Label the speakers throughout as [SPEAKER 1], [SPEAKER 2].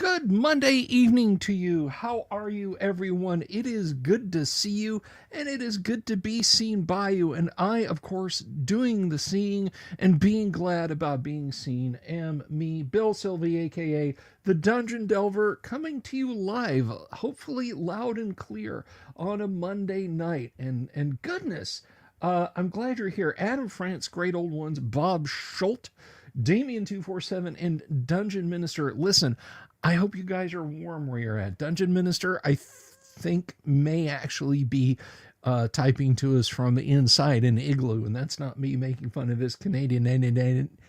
[SPEAKER 1] Good Monday evening to you. How are you, everyone? It is good to see you, and it is good to be seen by you. And I, of course, doing the seeing and being glad about being seen, am me, Bill Sylvie, aka the Dungeon Delver, coming to you live, hopefully loud and clear, on a Monday night. And goodness, I'm glad you're here. Adam France, Great Old Ones, Bob Schult, Damien247, and Dungeon Minister. Listen, I hope you guys are warm where you're at. Dungeon Minister, I think, may actually be typing to us from inside an igloo, and that's not me making fun of his Canadianness.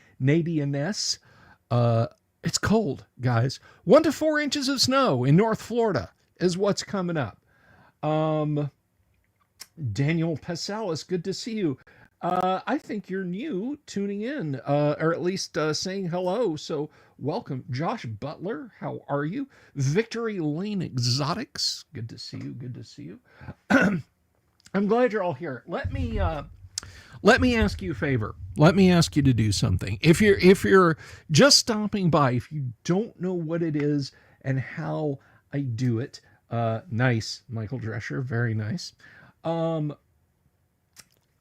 [SPEAKER 1] It's cold, guys. 1 to 4 inches of snow in North Florida is what's coming up. Daniel Pasalis, good to see you. I think you're new tuning in, or at least saying hello, so welcome. Josh Butler, how are you? Victory Lane Exotics, good to see you, good to see you. I'm glad you're all here. Let me ask you a favor. Let me ask you to do something. If you're just stopping by, if you don't know what it is and how I do it, nice, Michael Drescher, very nice.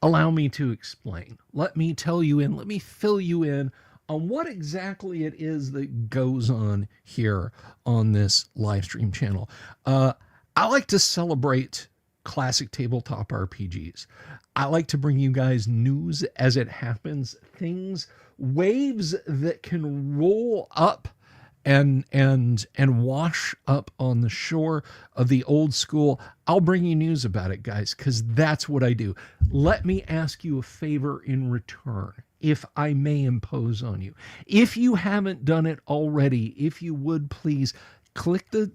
[SPEAKER 1] Allow me to explain. Let me tell you let me fill you in on what exactly it is that goes on here on this live stream channel. I like to celebrate classic tabletop RPGs. I like to bring you guys news as it happens, things, waves that can roll up and wash up on the shore of the old school. I'll bring you news about it, guys, because that's what I do. Let me ask you a favor in return, if I may impose on you. If you haven't done it already, if you would please click the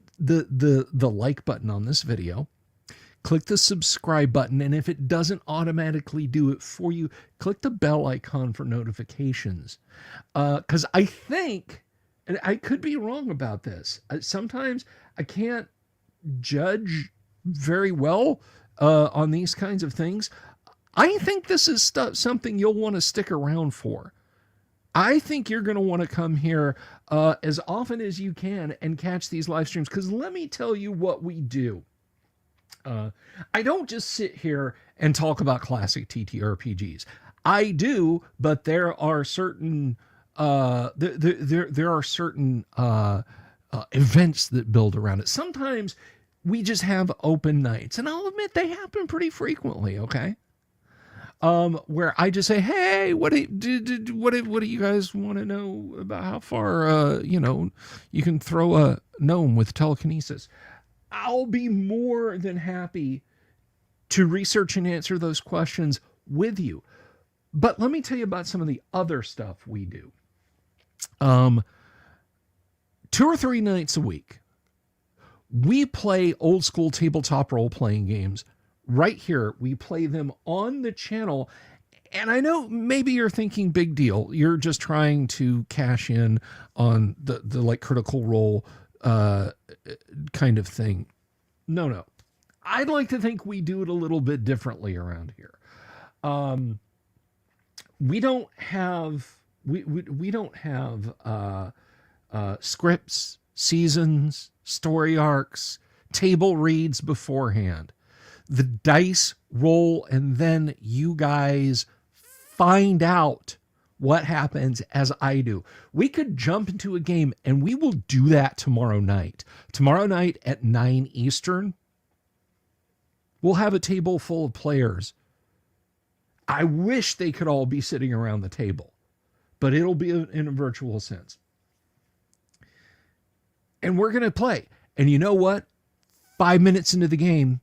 [SPEAKER 1] like button on this video, click the subscribe button, and if it doesn't automatically do it for you, click the bell icon for notifications. Because I think, and I could be wrong about this, sometimes I can't judge very well on these kinds of things. I think this is something you'll want to stick around for. I think you're going to want to come here as often as you can and catch these live streams, because let me tell you what we do. I don't just sit here and talk about classic TTRPGs. I do, but there are certain there are certain events that build around it. Sometimes we just have open nights, and I'll admit they happen pretty frequently. Okay, where I just say, "Hey, what do you guys want to know about how far you can throw a gnome with telekinesis?" I'll be more than happy to research and answer those questions with you. But let me tell you about some of the other stuff we do. 2 or 3 nights a week, we play old school tabletop role-playing games right here. We play them on the channel. And I know maybe you're thinking big deal. You're just trying to cash in on the like Critical Role kind of thing. No. I'd like to think we do it a little bit differently around here. We don't have scripts, seasons, story arcs, table reads beforehand. The dice roll, and then you guys find out what happens as I do. We could jump into a game, and we will do that tomorrow night. Tomorrow night at 9 Eastern, we'll have a table full of players. I wish they could all be sitting around the table, but it'll be in a virtual sense. And we're going to play. And you know what? 5 minutes into the game,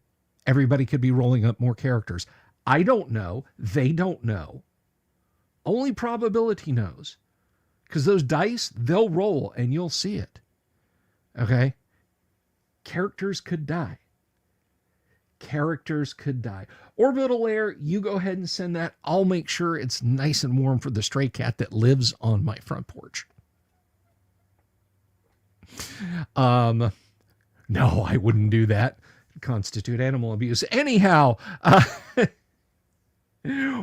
[SPEAKER 1] everybody could be rolling up more characters. I don't know. They don't know. Only probability knows. Because those dice, they'll roll and you'll see it. Okay? Characters could die. Characters could die. Orbital Air, you go ahead and send that. I'll make sure it's nice and warm for the stray cat that lives on my front porch. No, I wouldn't do that. Constitute animal abuse. Anyhow,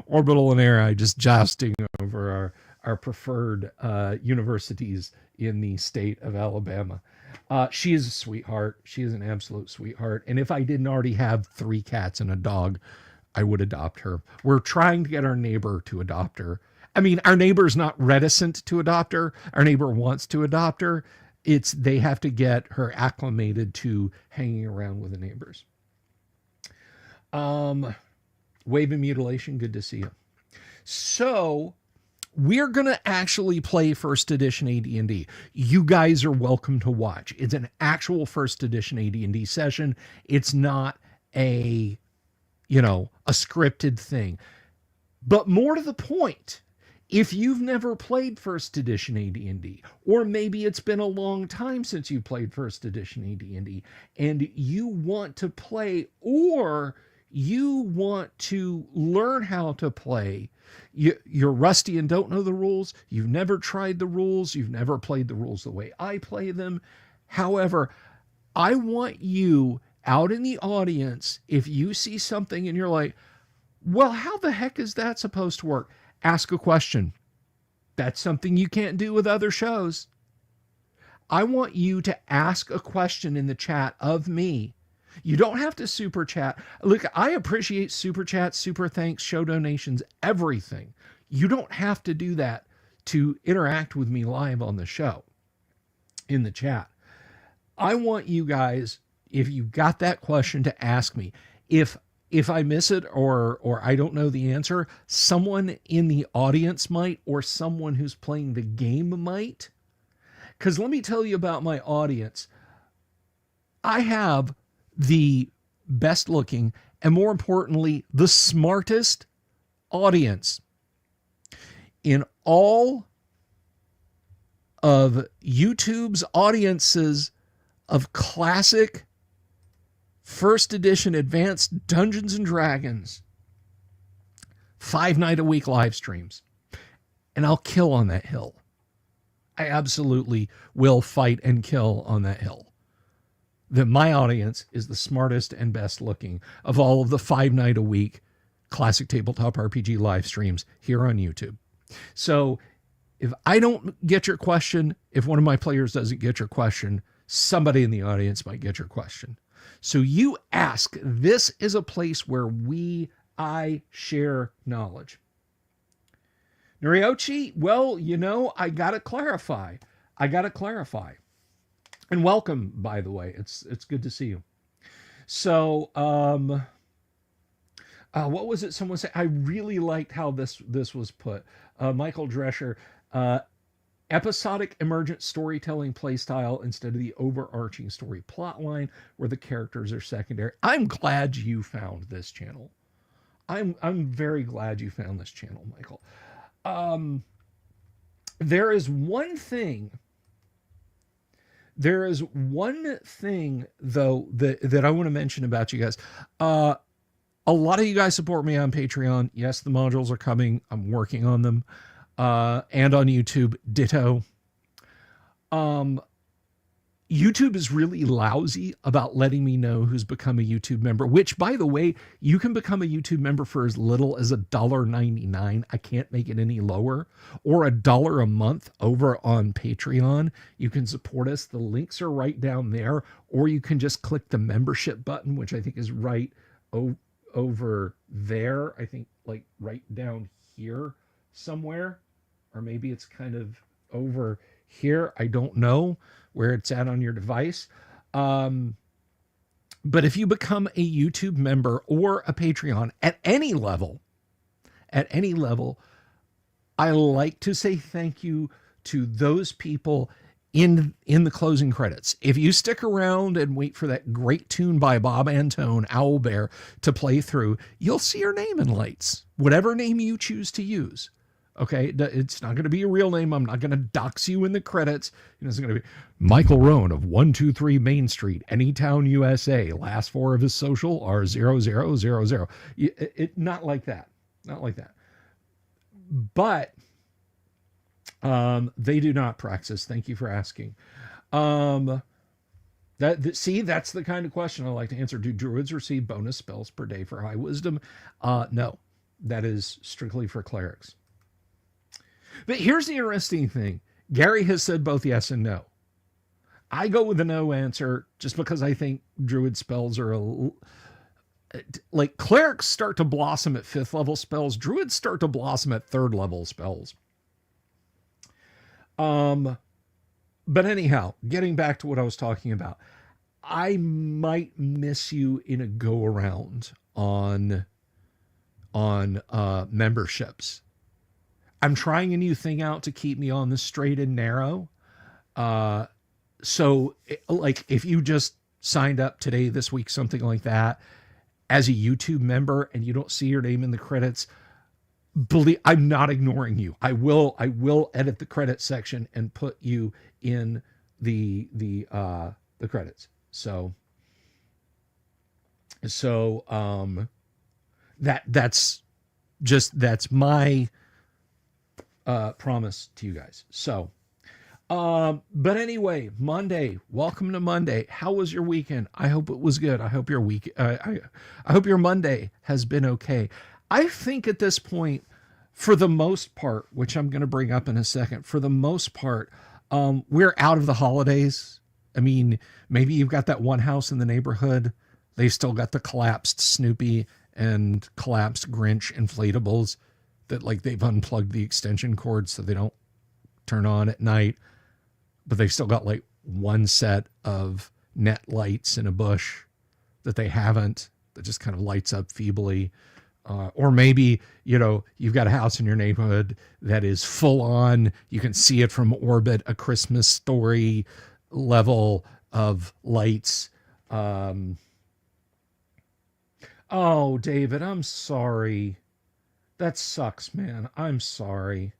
[SPEAKER 1] Orbital and Air, I just jousting over our preferred universities in the state of Alabama. She is a sweetheart. She is an absolute sweetheart. And if I didn't already have 3 cats and a dog, I would adopt her. We're trying to get our neighbor to adopt her. I mean, our neighbor's not reticent to adopt her. Our neighbor wants to adopt her. It's they have to get her acclimated to hanging around with the neighbors. Wave and Mutilation, good to see you. So we're going to actually play first edition AD&D. You guys are welcome to watch. It's an actual first edition AD&D session. It's not a, a scripted thing. But more to the point, if you've never played first edition AD&D, or maybe it's been a long time since you played first edition AD&D, and you want to play, or you want to learn how to play, you're rusty and don't know the rules, you've never tried the rules, you've never played the rules the way I play them. However, I want you out in the audience, if you see something and you're like, well, how the heck is that supposed to work? Ask a question. That's something you can't do with other shows. I want you to ask a question in the chat of me. You don't have to super chat. Look, I appreciate super chats, super thanks, show donations, everything. You don't have to do that to interact with me live on the show in the chat. I want you guys, if you got that question, to ask me. If I miss it or I don't know the answer, someone in the audience might, or someone who's playing the game might. Because let me tell you about my audience. I have the best looking and, more importantly, the smartest audience in all of YouTube's audiences of classic first edition advanced Dungeons and Dragons 5-night-a-week live streams. And I'll kill on that hill. I absolutely will fight and kill on that hill. That my audience is the smartest and best looking of all of the 5-night-a-week classic tabletop RPG live streams here on YouTube. So if I don't get your question, if one of my players doesn't get your question, somebody in the audience might get your question. So you ask. This is a place where I share knowledge. Noriochi, well, I got to clarify. And welcome, by the way. It's good to see you. So, what was it someone said? I really liked how this was put. Michael Drescher, episodic emergent storytelling play style instead of the overarching story plot line where the characters are secondary. I'm glad you found this channel. I'm very glad you found this channel, Michael. There is one thing though that I want to mention about you guys. A lot of you guys support me on Patreon. Yes, the modules are coming. I'm working on them. And on YouTube, ditto. YouTube is really lousy about letting me know who's become a YouTube member, which, by the way, you can become a YouTube member for as little as $1.99. I can't make it any lower, or $1 a month over on Patreon. You can support us. The links are right down there, or you can just click the membership button, which I think is right over there. I think like right down here somewhere, or maybe it's kind of over here. I don't know where it's at on your device. But if you become a YouTube member or a Patreon at any level, I like to say thank you to those people in the closing credits. If you stick around and wait for that great tune by Bob Antone, Owlbear, to play through, you'll see your name in lights, whatever name you choose to use. Okay, it's not going to be a real name. I'm not going to dox you in the credits. It's going to be Michael Rohn of 123 Main Street, Anytown, USA. Last 4 of his social are 0000. Not like that. Not like that. But they do not praxis. Thank you for asking. See, that's the kind of question I like to answer. Do druids receive bonus spells per day for high wisdom? No, that is strictly for clerics. But here's the interesting thing. Gary has said both yes and no. I go with the no answer just because I think druid spells are like clerics start to blossom at 5th level spells. Druids start to blossom at 3rd level spells. But anyhow, getting back to what I was talking about, I might miss you in a go around on memberships. I'm trying a new thing out to keep me on the straight and narrow. So like if you just signed up today, this week, something like that, as a YouTube member and you don't see your name in the credits, believe I'm not ignoring you. I will edit the credit section and put you in the credits. So that's my promise to you guys. So but anyway, Monday, welcome to Monday. How was your weekend? I hope it was good. I hope your I hope your Monday has been okay. I think at this point, for the most part, which I'm going to bring up in a second, for the most part, we're out of the holidays. I mean, maybe you've got that one house in the neighborhood. They've still got the collapsed Snoopy and collapsed Grinch inflatables that like they've unplugged the extension cord so they don't turn on at night. But they've still got like one set of net lights in a bush that they haven't, that just kind of lights up feebly. Or maybe, you know, you've got a house in your neighborhood that is full on, you can see it from orbit, a Christmas Story level of lights. Oh, David, I'm sorry. That sucks, man. I'm sorry.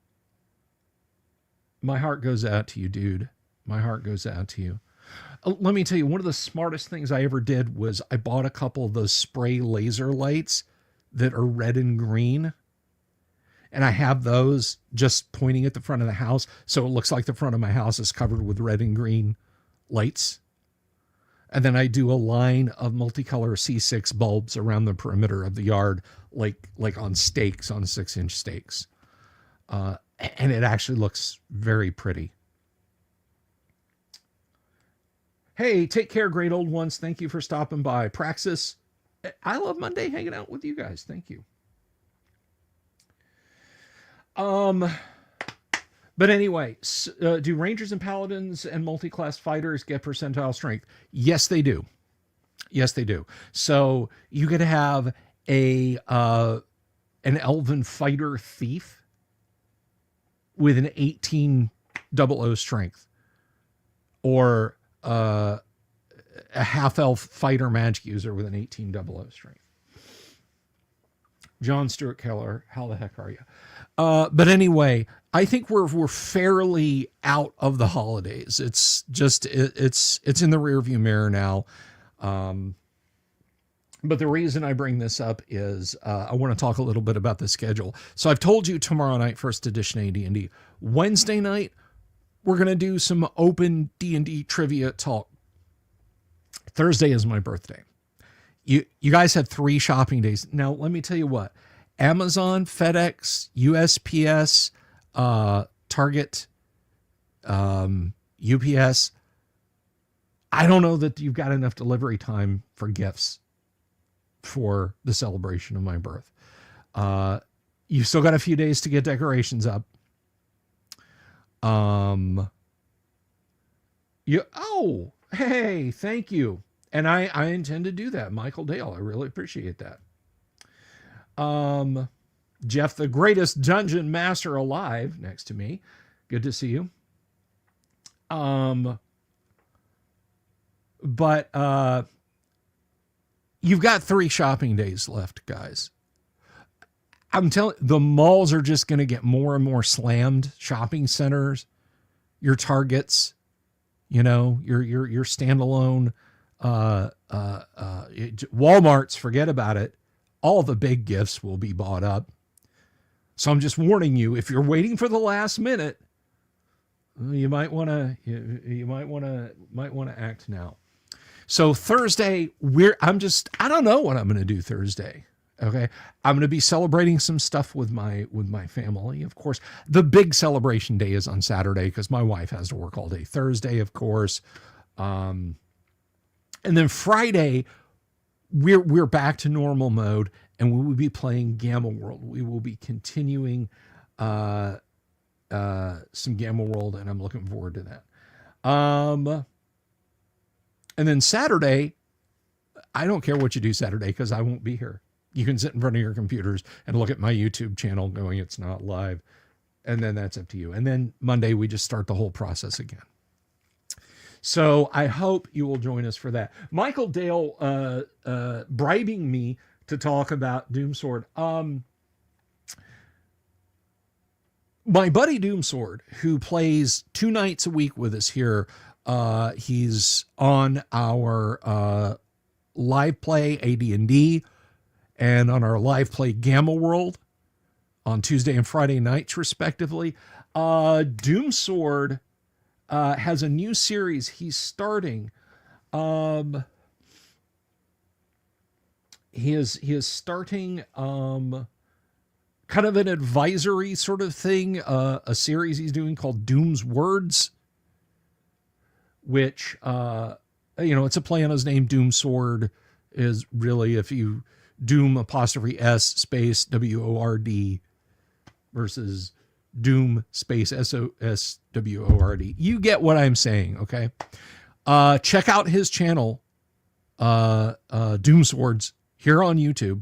[SPEAKER 1] My heart goes out to you, dude. My heart goes out to you. Let me tell you, one of the smartest things I ever did was I bought a couple of those spray laser lights that are red and green. And I have those just pointing at the front of the house. So it looks like the front of my house is covered with red and green lights. And then I do a line of multicolor C6 bulbs around the perimeter of the yard, like on stakes, on 6-inch stakes. And it actually looks very pretty. Hey, take care, great old ones. Thank you for stopping by. Praxis, I love Monday hanging out with you guys. Thank you. But anyway, do Rangers and Paladins and multi-class fighters get percentile strength? Yes, they do. Yes, they do. So you could have an elven fighter thief with an 1800 strength, or a half-elf fighter magic user with an 1800 strength. John Stewart Keller, how the heck are you? But anyway, I think we're fairly out of the holidays. It's just it's in the rearview mirror now. But the reason I bring this up is I want to talk a little bit about the schedule. So I've told you tomorrow night, first edition AD&D. Wednesday night, we're going to do some open D&D trivia talk. Thursday is my birthday. You guys have 3 shopping days. Now, let me tell you what. Amazon, FedEx, USPS, Target, UPS. I don't know that you've got enough delivery time for gifts for the celebration of my birth. You've still got a few days to get decorations up. Oh, hey, thank you. And I intend to do that. Michael Dale, I really appreciate that. Jeff, the greatest dungeon master alive, next to me. Good to see you. But you've got 3 shopping days left, guys. I'm telling you, the malls are just going to get more and more slammed. Shopping centers, your Targets, you know, your standalone, Walmart's, forget about it. All the big gifts will be bought up. So I'm just warning you, if you're waiting for the last minute, you might want to act now. So Thursday, I don't know what I'm going to do Thursday. Okay. I'm going to be celebrating some stuff with my family. Of course, the big celebration day is on Saturday because my wife has to work all day Thursday, of course. And then Friday, we're back to normal mode, and we will be playing Gamma World. We will be continuing some Gamma World, and I'm looking forward to that. And then Saturday, I don't care what you do Saturday because I won't be here. You can sit in front of your computers and look at my YouTube channel going, it's not live. And then that's up to you. And then Monday, we just start the whole process again. So I hope you will join us for that. Michael Dale bribing me to talk about Doomsword. My buddy Doomsword, who plays 2 nights a week with us here, he's on our live play AD&D and on our live play Gamma World on Tuesday and Friday nights, respectively. Doomsword has a new series he's starting. He is starting kind of an advisory sort of thing, a series he's doing called Doom's Words, which, it's a play on his name. Doomsword is really, if you Doom 'S space WORD versus Doom space SOSWORD. You get what I'm saying, okay? Check out his channel, Doomswords, here on YouTube.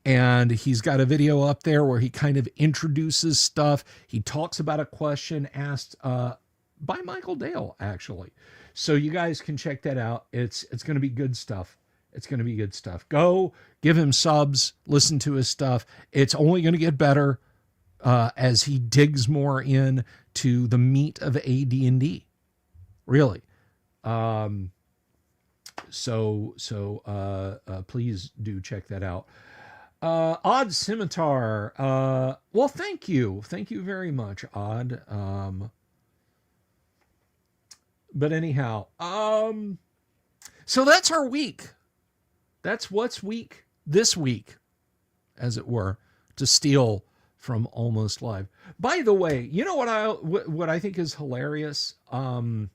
[SPEAKER 1] And he's got a video up there where he kind of introduces stuff. He talks about a question asked by Michael Dale, actually. So you guys can check that out. It's going to be good stuff. It's going to be good stuff. Go give him subs, listen to his stuff. It's only going to get better as he digs more in to the meat of AD&D. Really. So please do check that out. Odd Scimitar. Well, thank you. Thank you very much, Odd. But anyhow, so that's our week. That's what's week this week, as it were, to steal from Almost Live. By the way, you know what I think is hilarious? I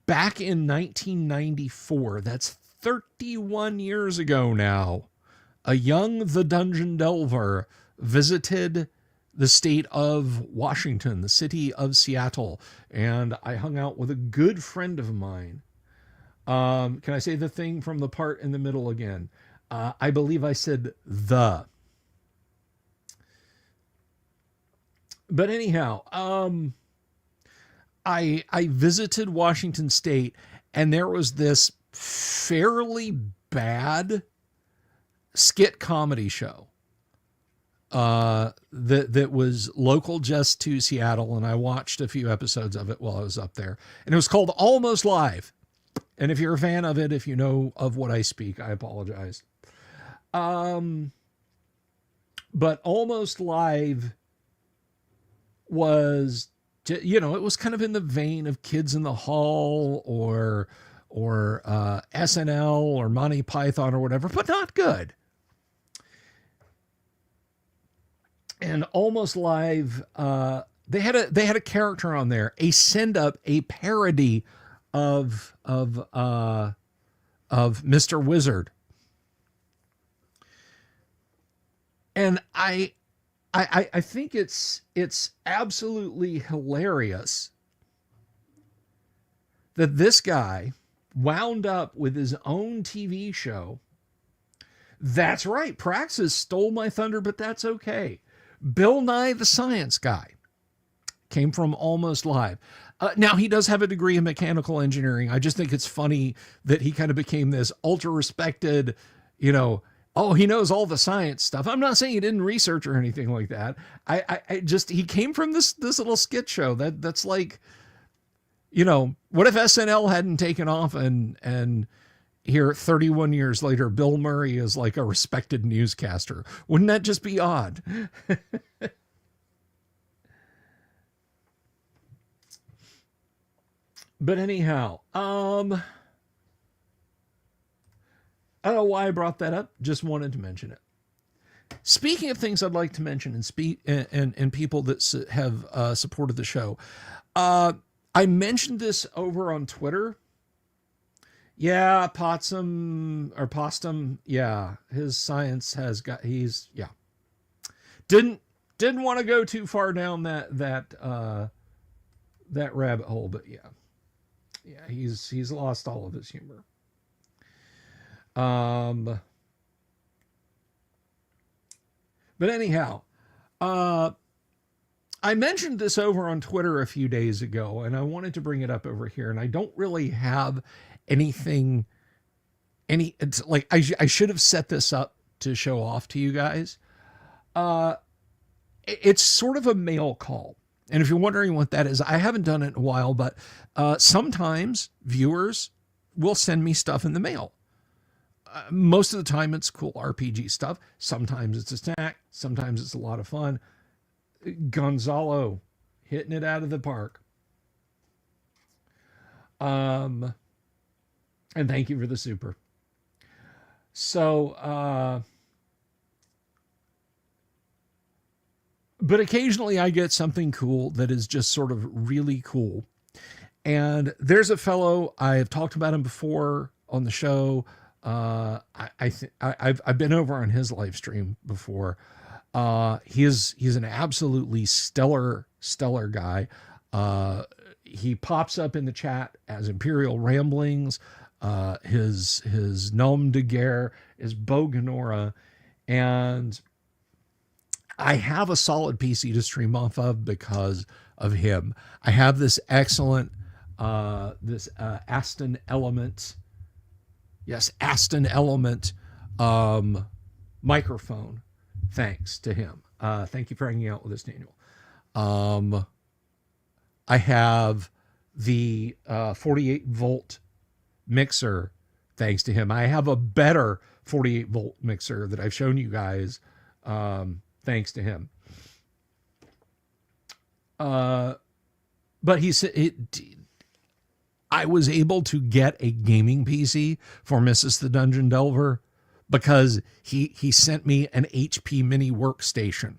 [SPEAKER 1] back in 1994, that's 31 years ago now, a young The Dungeon Delver visited the state of Washington, the city of Seattle, and I hung out with a good friend of mine. Can I say the thing from the part in the middle again? I believe I said the. But anyhow, I visited Washington State, and there was this fairly bad skit comedy show that was local just to Seattle, and I watched a few episodes of it while I was up there. And it was called Almost Live. And if you're a fan of it, if you know of what I speak, I apologize. But Almost Live was, it was kind of in the vein of Kids in the Hall or SNL or Monty Python or whatever, but not good. And Almost Live, they had a character on there, a send up, a parody of Mr. Wizard. And I think it's absolutely hilarious that this guy wound up with his own TV show. That's right. Praxis stole my thunder, but that's okay. Bill Nye the Science Guy came from Almost Live. Now, he does have a degree in mechanical engineering. I just think it's funny that he kind of became this ultra respected, he knows all the science stuff. I'm not saying he didn't research or anything like that. He came from this little skit show that's like, what if SNL hadn't taken off and here 31 years later, Bill Murray is like a respected newscaster. Wouldn't that just be odd? But anyhow, I don't know why I brought that up. Just wanted to mention it. Speaking of things I'd like to mention and people that have supported the show, I mentioned this over on Twitter. Yeah, Potsum. Yeah, his science has got. Didn't want to go too far down that rabbit hole, but yeah, he's lost all of his humor. But anyhow, I mentioned this over on Twitter a few days ago, and I wanted to bring it up over here. And I don't really have anything. It's like I should have set this up to show off to you guys. It's sort of a mail call. And if you're wondering what that is, I haven't done it in a while, but sometimes viewers will send me stuff in the mail. Most of the time it's cool RPG stuff. Sometimes it's a snack. Sometimes it's a lot of fun. Gonzalo hitting it out of the park. And thank you for the super. So, but occasionally I get something cool that is just sort of really cool. And there's a fellow, I've talked about him before on the show. I've been over on his live stream before. He's an absolutely stellar guy. He pops up in the chat as Imperial Ramblings. His nom de guerre is Boganora, and I have a solid PC to stream off of because of him. I have this excellent Aston Element. Yes, Aston Element microphone. Thanks to him. Thank you for hanging out with us, Daniel. I have the 48 volt mixer. Thanks to him. I have a better 48 volt mixer that I've shown you guys. Thanks to him. But he said I was able to get a gaming PC for Mrs. the Dungeon Delver because he sent me an HP mini workstation.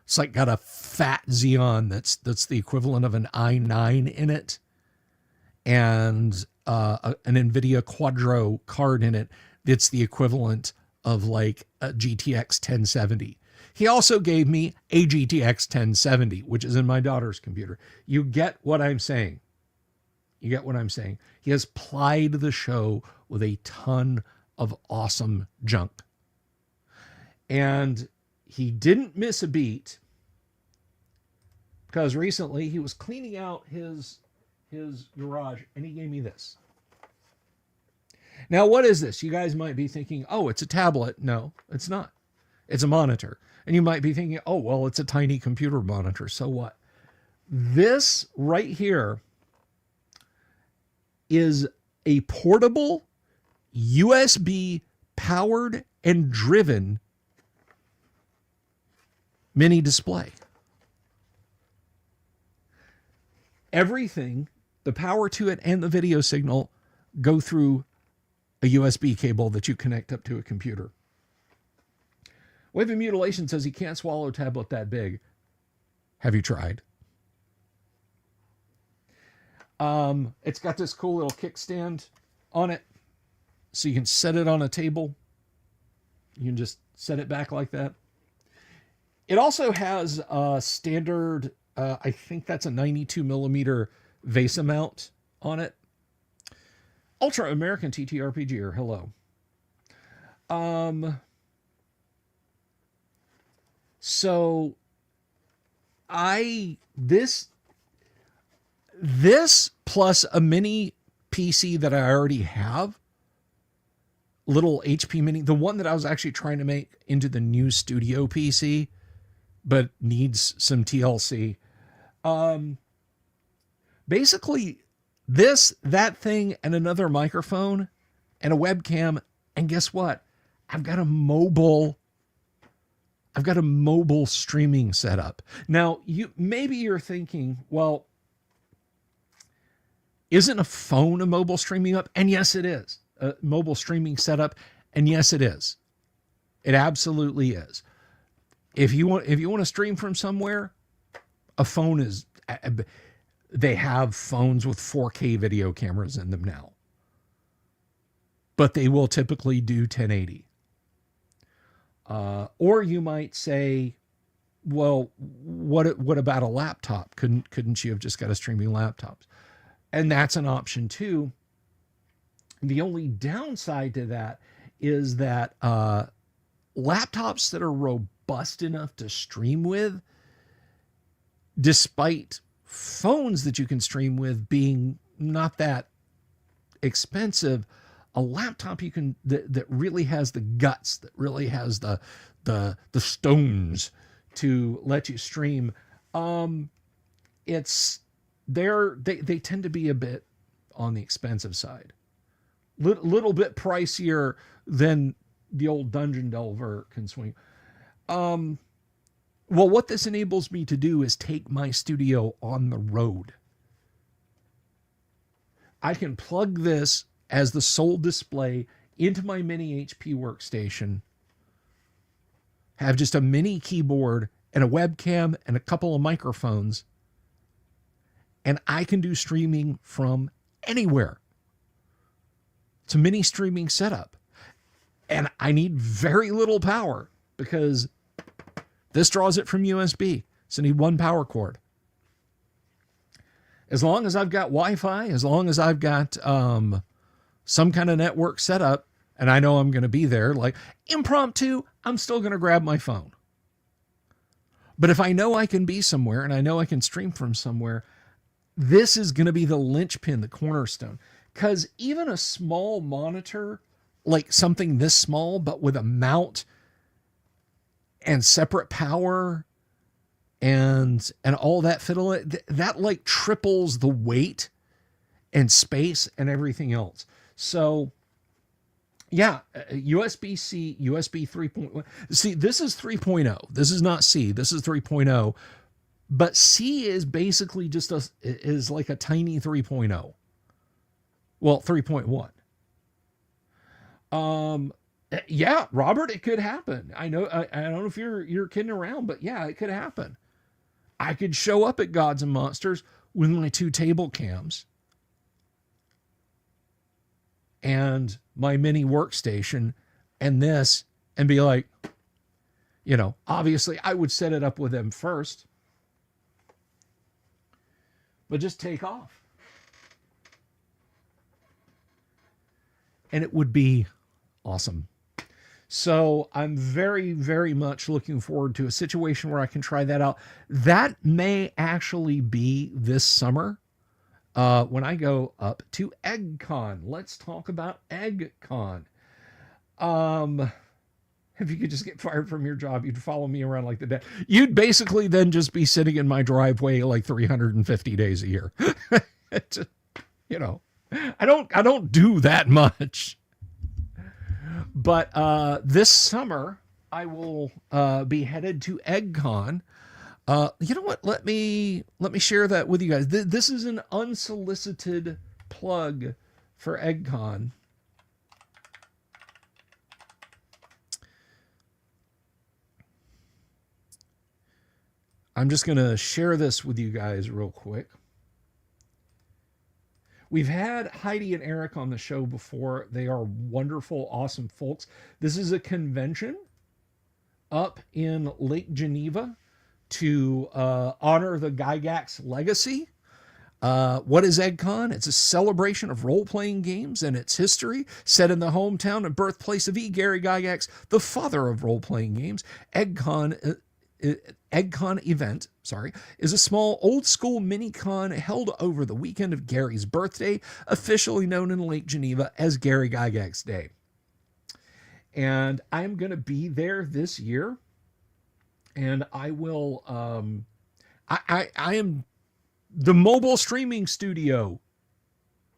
[SPEAKER 1] It's like got a fat Xeon that's the equivalent of an i9 in it, and an NVIDIA Quadro card in it that's the equivalent of like a GTX 1070. He also gave me a GTX 1070, which is in my daughter's computer. You get what I'm saying. You get what I'm saying. He has plied the show with a ton of awesome junk. And he didn't miss a beat because recently he was cleaning out his garage and he gave me this. Now, what is this? You guys might be thinking, oh, it's a tablet. No, it's not. It's a monitor. And you might be thinking, oh, well, it's a tiny computer monitor. So what? This right here is a portable USB powered and driven mini display. Everything, the power to it and the video signal go through a USB cable that you connect up to a computer. Wave of Mutilation says he can't swallow a tablet that big. Have you tried? It's got this cool little kickstand on it, so you can set it on a table. You can just set it back like that. It also has a standard, I think that's a 92 millimeter VESA mount on it. Ultra American TTRPGer, hello. So this plus a mini PC that I already have, little HP mini, the one that I was actually trying to make into the new studio PC, but needs some TLC. Basically this, that thing, and another microphone and a webcam. And guess what? I've got a mobile streaming setup. Now, you're thinking, well, Isn't a phone a mobile streaming up? And yes, it is a mobile streaming setup. And yes, it is. It absolutely is. If you want to stream from somewhere, a phone is. They have phones with 4K video cameras in them now, but they will typically do 1080. Or you might say, well, what about a laptop? Couldn't you have just got a streaming laptop? And that's an option too. The only downside to that is that laptops that are robust enough to stream with, despite phones that you can stream with being not that expensive, a laptop you can that really has the guts, that really has the stones to let you stream, it's they tend to be a bit on the expensive side, little bit pricier than the old Dungeon Delver can swing. Well, what this enables me to do is take my studio on the road. I can plug this as the sole display into my mini HP workstation, have just a mini keyboard and a webcam and a couple of microphones, and I can do streaming from anywhere. It's a mini streaming setup. And I need very little power because this draws it from USB. So I need one power cord. As long as I've got Wi-Fi, as long as I've got some kind of network setup, and I know I'm going to be there, like impromptu, I'm still going to grab my phone. But if I know I can be somewhere and I know I can stream from somewhere, this is going to be the linchpin, the cornerstone. Because even a small monitor, like something this small, but with a mount and separate power and all that fiddle, that like triples the weight and space and everything else. So yeah, USB-C, USB 3.1. See, this is 3.0. This is not C. This is 3.0. But C is basically just is like a tiny 3.0. Well, 3.1. Yeah, Robert, it could happen. I know. I don't know if you're kidding around, but yeah, it could happen. I could show up at Gods and Monsters with my 2 table cams and my mini workstation and this, and be like, obviously I would set it up with them first, but just take off. And it would be awesome. So I'm very, very much looking forward to a situation where I can try that out. That may actually be this summer when I go up to EggCon. Let's talk about EggCon. If you could just get fired from your job, you'd follow me around like the dead. You'd basically then just be sitting in my driveway like 350 days a year. Just, I don't do that much. But this summer I will be headed to EggCon. You know what? Let me share that with you guys. This is an unsolicited plug for EggCon. I'm just going to share this with you guys real quick. We've had Heidi and Eric on the show before. They are wonderful, awesome folks. This is a convention up in Lake Geneva to honor the Gygax legacy. What is EggCon? It's a celebration of role-playing games and its history, set in the hometown and birthplace of E. Gary Gygax, the father of role-playing games. EggCon event, is a small old-school mini-con held over the weekend of Gary's birthday, officially known in Lake Geneva as Gary Gygax Day. And I'm going to be there this year, and I will, I am, the mobile streaming studio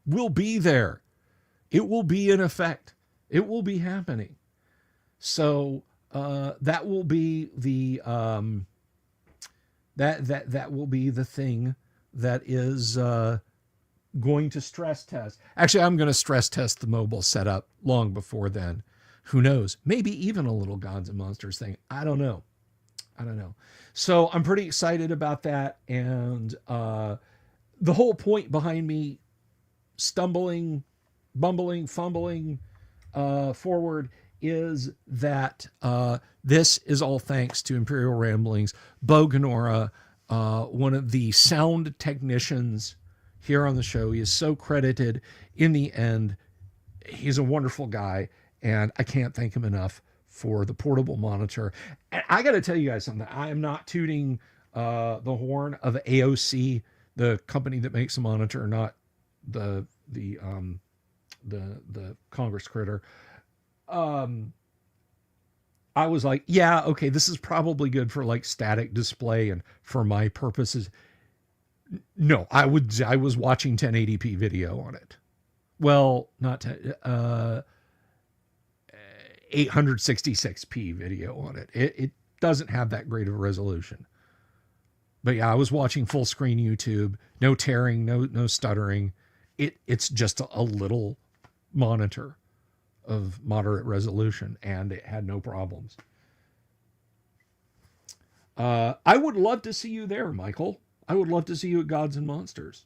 [SPEAKER 1] will be there. It will be in effect. It will be happening. So that will be the that will be the thing that is going to stress test. Actually, I'm going to stress test the mobile setup long before then. Who knows? Maybe even a little Gods and Monsters thing. I don't know. I don't know. So I'm pretty excited about that. And the whole point behind me stumbling, bumbling, fumbling forward is that this is all thanks to Imperial Ramblings. Bo Ganora, one of the sound technicians here on the show. He is so credited in the end. He's a wonderful guy, and I can't thank him enough for the portable monitor. And I got to tell you guys something. I am not tooting the horn of AOC, the company that makes a monitor, not the Congress critter. I was like, yeah, okay, this is probably good for like static display and for my purposes. No, I was watching 1080p video on it. Well, not 866p video on it. It doesn't have that great of a resolution. But yeah, I was watching full screen YouTube, no tearing, no stuttering. It's just a little monitor of moderate resolution, and it had no problems. I would love to see you there, Michael. I would love to see you at Gods and Monsters.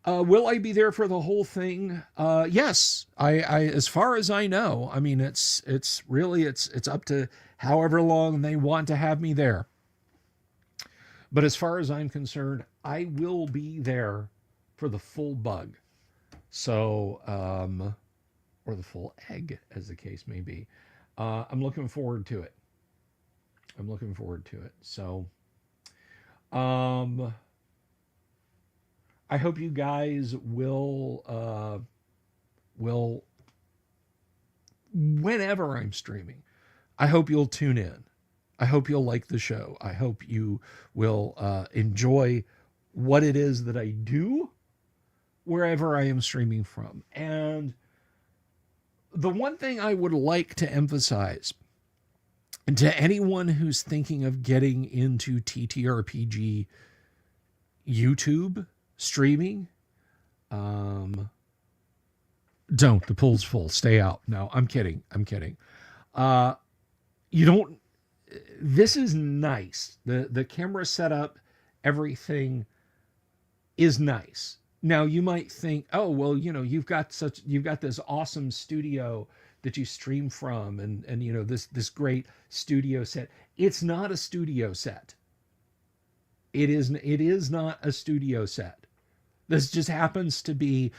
[SPEAKER 1] Will I be there for the whole thing? Yes. I as far as I know, I mean, it's up to however long they want to have me there. But as far as I'm concerned, I will be there for the full bug. So, or the full egg, as the case may be. I'm looking forward to it. So, I hope you guys will, whenever I'm streaming, I hope you'll tune in. I hope you'll like the show. I hope you will enjoy what it is that I do wherever I am streaming from. And the one thing I would like to emphasize to anyone who's thinking of getting into TTRPG YouTube streaming, don't. The pool's full. Stay out. No, I'm kidding. You don't. This is nice. The camera setup, everything is nice. Now you might think, oh well, you've got this awesome studio that you stream from, and this great studio set. It's not a studio set. It is not a studio set. This just happens to be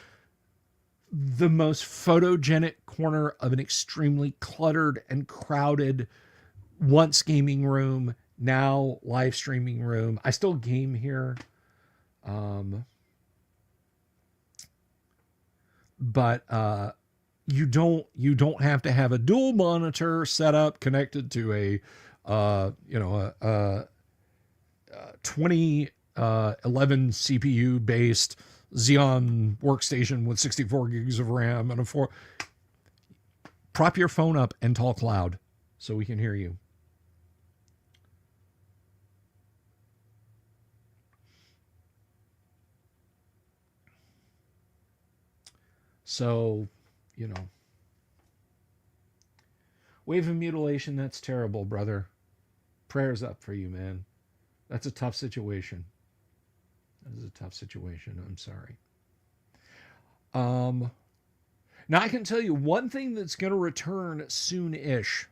[SPEAKER 1] the most photogenic corner of an extremely cluttered and crowded once gaming room, now live streaming room. I still game here. But you don't have to have a dual monitor set up connected to a 2011 CPU based Xeon workstation with 64 gigs of RAM and prop your phone up and talk loud so we can hear you. So, wave of mutilation, that's terrible, brother. Prayers up for you, man. That's a tough situation. That is a tough situation. I'm sorry. Now I can tell you one thing that's going to return soon-ish.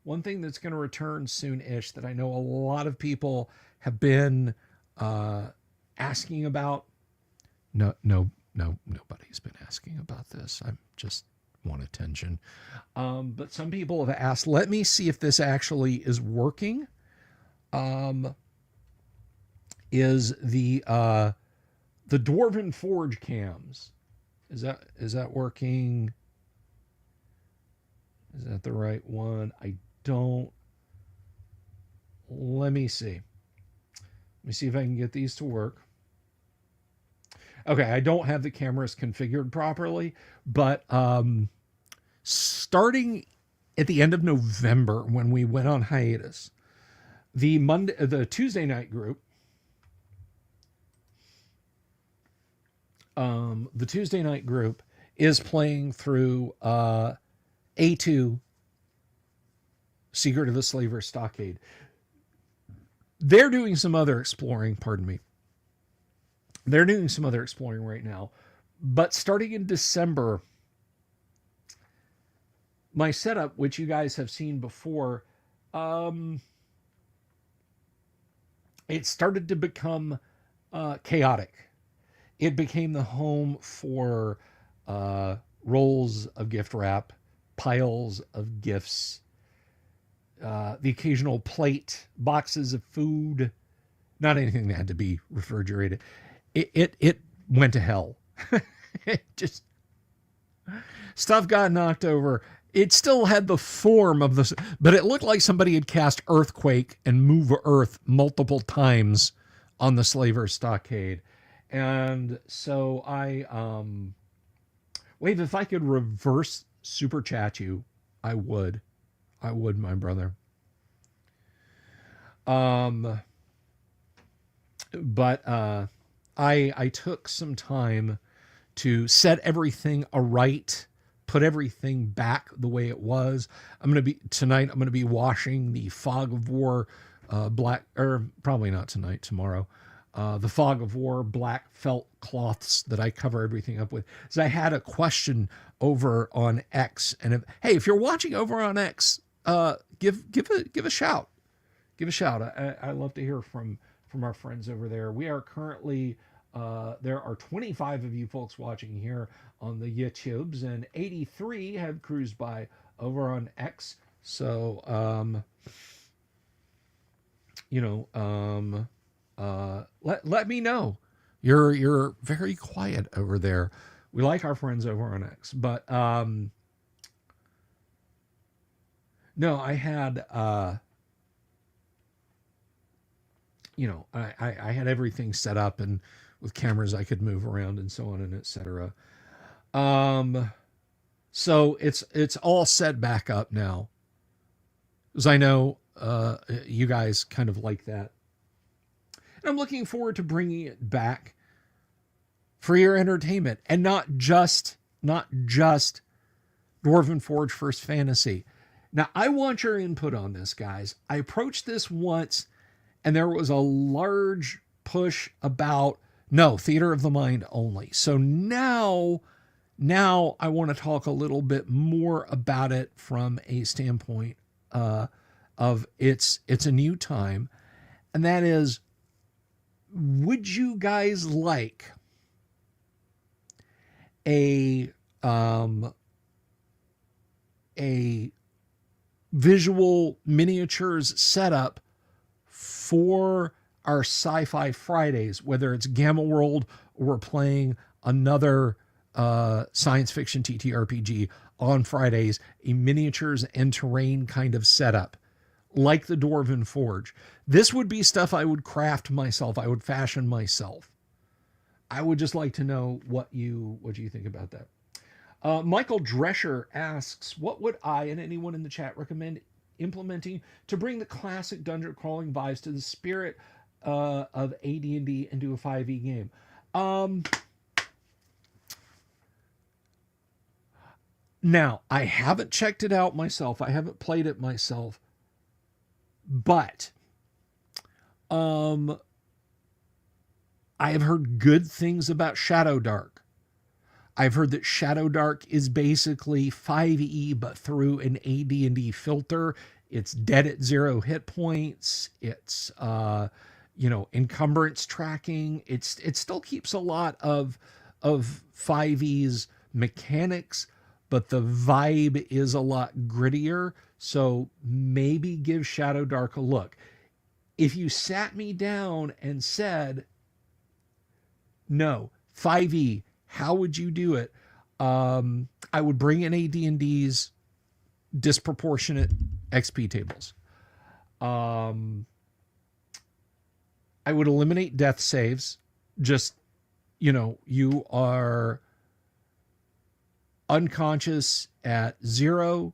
[SPEAKER 1] One thing that's going to return soon-ish that I know a lot of people have been asking about. No, nobody's been asking about this. I just want attention. But some people have asked, let me see if this actually is working. Is the Dwarven Forge cams. Is that working? Is that the right one? I don't. Let me see. Let me see if I can get these to work. Okay, I don't have the cameras configured properly, but starting at the end of November when we went on hiatus, the Tuesday night group the Tuesday night group is playing through A2 Secret of the Slaver Stockade. They're doing some other exploring, pardon me. They're doing some other exploring right now. But starting in December, my setup, which you guys have seen before, it started to become chaotic. It became the home for rolls of gift wrap, piles of gifts, the occasional plate, boxes of food, not anything that had to be refrigerated. It went to hell. It just stuff got knocked over. It still had the form of this, but it looked like somebody had cast Earthquake and Move Earth multiple times on the Slaver Stockade. And so Wave, if I could reverse super chat you, I would. I would, my brother. But I took some time to set everything aright, put everything back the way it was. I'm going to be washing the Fog of War black, or probably not tonight, tomorrow. The Fog of War black felt cloths that I cover everything up with. So I had a question over on X, and if you're watching over on X, give a shout. Give a shout. I love to hear from our friends over there. We are currently there are 25 of you folks watching here on the YouTubes, and 83 have cruised by over on X. So let me know. You're very quiet over there. We like our friends over on X, but no, I had I had everything set up, and with cameras I could move around and so on and etc. So it's all set back up now, because I know you guys kind of like that, and I'm looking forward to bringing it back for your entertainment, and not just Dwarven Forge First Fantasy. Now I want your input on this, guys. I approached this once, and there was a large push about no, theater of the mind only. So now I want to talk a little bit more about it from a standpoint of it's a new time, and that is, would you guys like a visual miniatures setup for our Sci-Fi Fridays, whether it's Gamma World or we're playing another science fiction TTRPG on Fridays, a miniatures and terrain kind of setup, like the Dwarven Forge? This would be stuff I would craft myself. I would fashion myself. I would just like to know what you think about that. Michael Drescher asks, what would I and anyone in the chat recommend implementing to bring the classic dungeon crawling vibes to the spirit of AD&D into a 5e game? Now, I haven't checked it out myself. I haven't played it myself. But I have heard good things about Shadow Dark. I've heard that Shadow Dark is basically 5e, but through an AD&D filter. It's dead at 0 hit points. It's encumbrance tracking. It still keeps a lot of 5e's mechanics, but the vibe is a lot grittier. So maybe give Shadow Dark a look. If you sat me down and said, no, 5e, how would you do it? I would bring in AD&D's disproportionate XP tables. I would eliminate death saves. Just, you are unconscious at 0.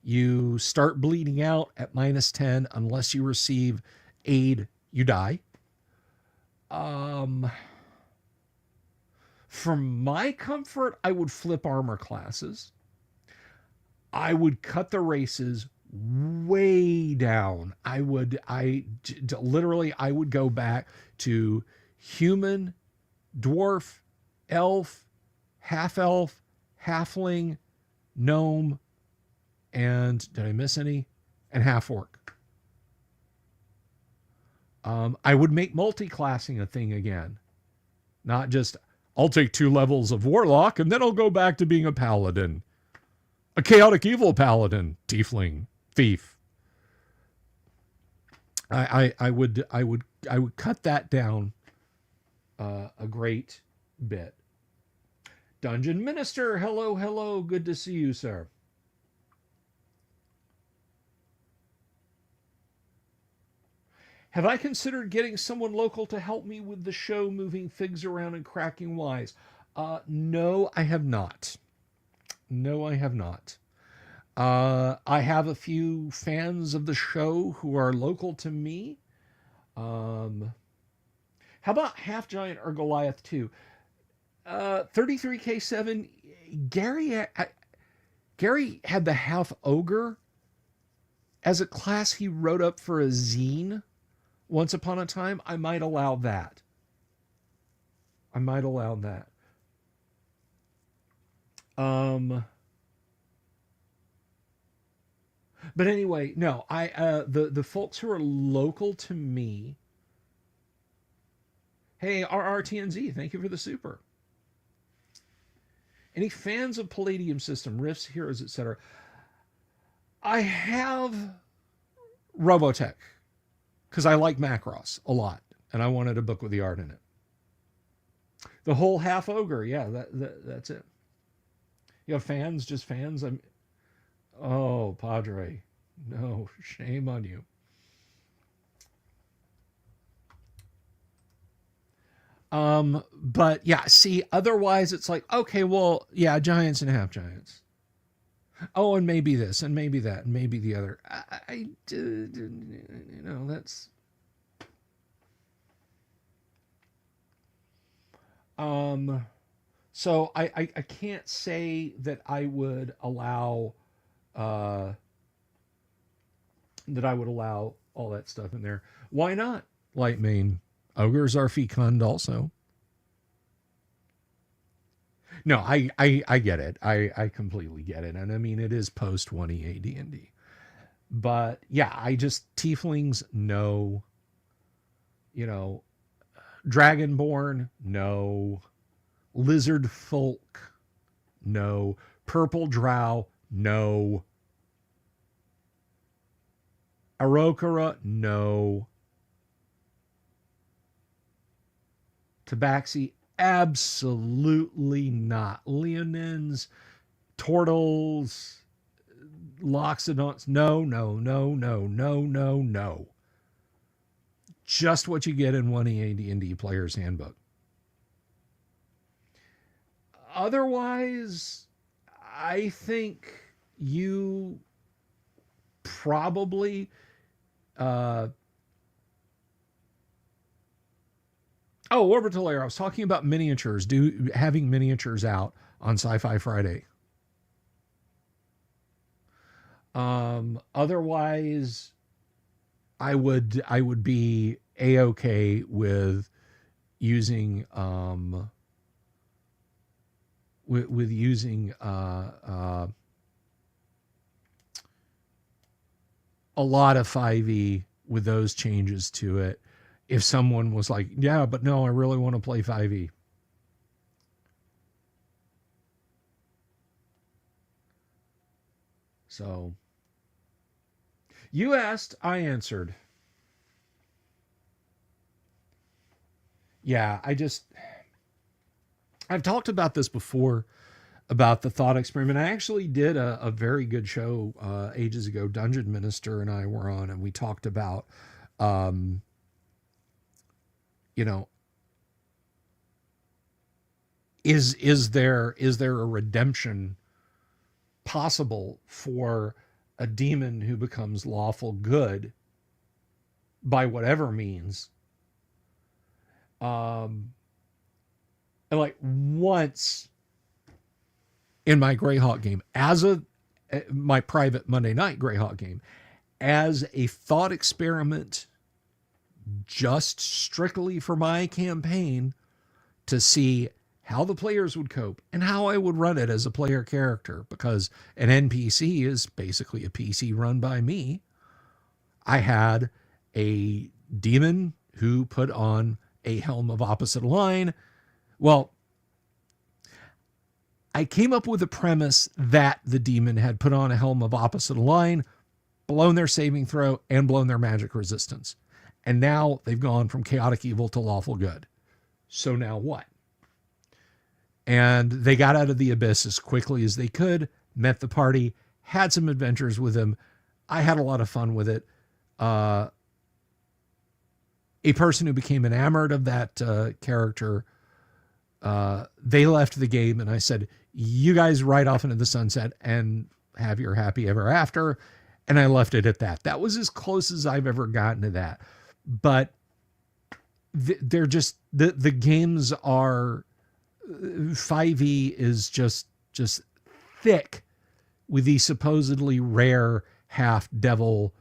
[SPEAKER 1] You start bleeding out at -10. Unless you receive aid, you die. For my comfort, I would flip armor classes. I would cut the races way down. Literally, I would go back to human, dwarf, elf, half-elf, halfling, gnome, and did I miss any? And half-orc. I would make multi-classing a thing again. Not just, I'll take 2 levels of warlock and then I'll go back to being a paladin. A chaotic evil paladin, tiefling, thief. I would cut that down a great bit. Dungeon Minister, hello, hello, good to see you, sir. Have I considered getting someone local to help me with the show, moving figs around and cracking wise? No, I have not. No, I have not. I have a few fans of the show who are local to me. How about Half Giant or Goliath 2? 33K7, Gary had the Half Ogre as a class he wrote up for a zine once upon a time. I might allow that. But anyway, no, the folks who are local to me. Hey, RRTNZ, thank you for the super. Any fans of Palladium system, Rifts, Heroes, etc.? I have Robotech because I like Macross a lot, and I wanted a book with the art in it. The whole Half Ogre, yeah, that's it. You have fans, just fans. Oh, Padre, no, shame on you. But yeah, see, otherwise it's like, okay, well, yeah, giants and half giants. Oh, and maybe this, and maybe that, and maybe the other. That's. So I can't say that I would allow all that stuff in there. Why not? Lightmane. Ogres are fecund also. No, I get it. I completely get it. And I mean, it is post 1EA D&D. But yeah, tieflings, no. Dragonborn, no. Lizard folk, no. Purple drow, no. Arokara, no. Tabaxi, absolutely not. Leonins, turtles, loxodonts, no. Just what you get in 1EA D&D Player's Handbook. Otherwise, I think you probably Orbital Air. I was talking about miniatures, having miniatures out on Sci-Fi Friday. Otherwise, I would be A-okay with using with using a lot of 5e with those changes to it. If someone was like, yeah, but no, I really want to play 5e. So, you asked, I answered. Yeah, I've talked about this before, about the thought experiment. I actually did a very good show ages ago. Dungeon Minister and I were on, and we talked about, is there a redemption possible for a demon who becomes lawful good by whatever means? And like once in my Greyhawk game, my private Monday night Greyhawk game, as a thought experiment, just strictly for my campaign to see how the players would cope and how I would run it as a player character, because an NPC is basically a PC run by me. I had a demon who put on a helm of opposite line. Well, I came up with a premise that the demon had put on a helm of opposite line, blown their saving throw, and blown their magic resistance. And now they've gone from chaotic evil to lawful good. So now what? And they got out of the abyss as quickly as they could, met the party, had some adventures with them. I had a lot of fun with it. A person who became enamored of that character, they left the game, and I said, you guys ride off into the sunset and have your happy ever after. And I left it at that. That was as close as I've ever gotten to that. But they're just, the games are, 5e is just thick with these supposedly rare half devil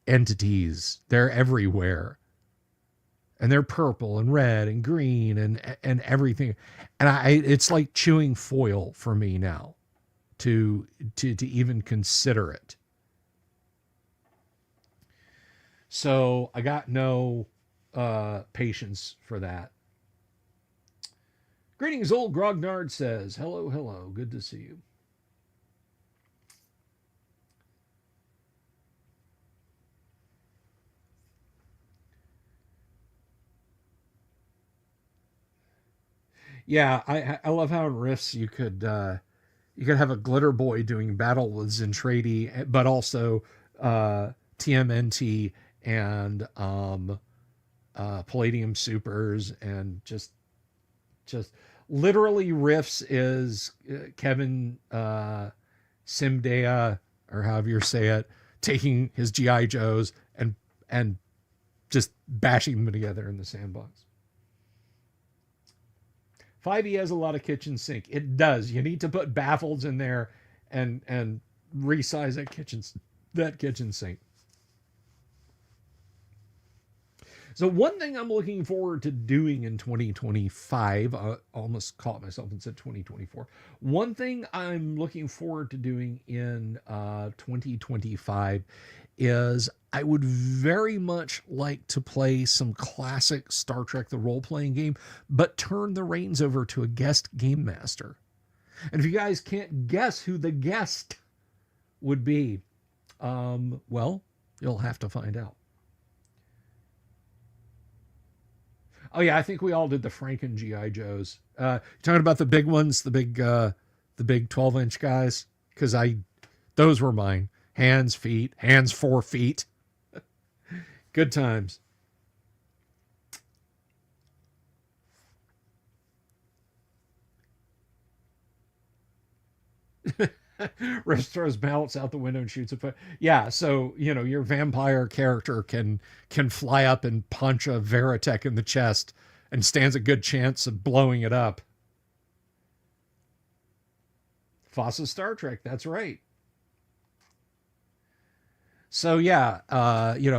[SPEAKER 1] entities. They're everywhere. And they're purple and red and green and everything. And it's like chewing foil for me now to even consider it. So I got no patience for that. Greetings, old Grognard says, hello, hello, good to see you. Yeah, I love how in Rifts you could have a glitter boy doing battle with Zentradi, but also TMNT and Palladium Supers, and just literally Rifts is Kevin Simdea, or however you say it, taking his GI Joes and just bashing them together in the sandbox. 5e has a lot of kitchen sink. It does. You need to put baffles in there and resize that kitchen sink. So one thing I'm looking forward to doing in 2025, I almost caught myself and said 2024. One thing I'm looking forward to doing in 2025 is I would very much like to play some classic Star Trek, the role-playing game, but turn the reins over to a guest game master. And if you guys can't guess who the guest would be, well, you'll have to find out. Oh yeah, I think we all did the Franken GI Joes. Talking about the big ones, the big 12-inch guys, because those were mine. Hands, 4 feet. Good times. Rich throws ballots out the window and shoots a foot. Yeah, so your vampire character can fly up and punch a Veritech in the chest and stands a good chance of blowing it up. Foss's Star Trek, that's right. So yeah,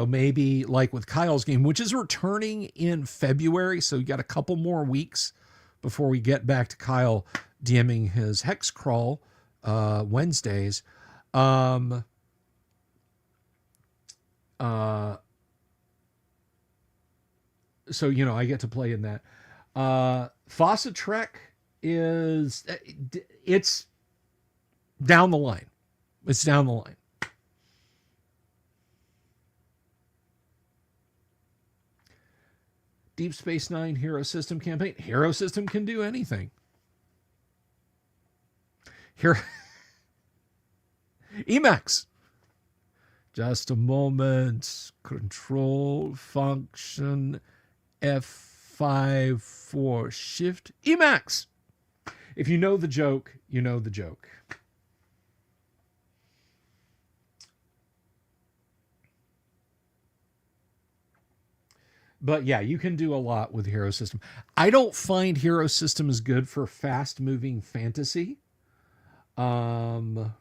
[SPEAKER 1] maybe like with Kyle's game, which is returning in February, so you got a couple more weeks before we get back to Kyle DMing his Hex Crawl Wednesdays. So I get to play in that. Fossa Trek it's down the line. It's down the line. Deep Space Nine Hero System campaign. Hero System can do anything. Here, Emacs. Just a moment. Control function F5 for shift. Emacs. If you know the joke, you know the joke. But yeah, you can do a lot with Hero System. I don't find Hero System is good for fast moving fantasy. Um,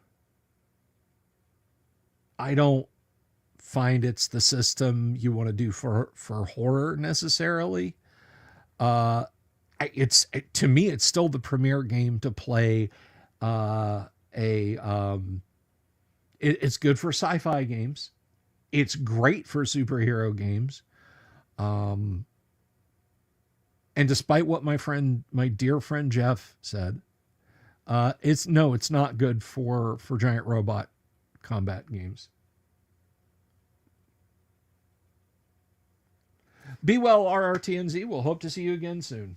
[SPEAKER 1] I don't find it's the system you want to do for horror necessarily. Uh, to me, it's still the premier game to play. A It's good for sci-fi games. It's great for superhero games. Um, and despite what my dear friend Jeff said, it's not good for giant robot combat games. Be well, RRTNZ. We'll hope to see you again soon.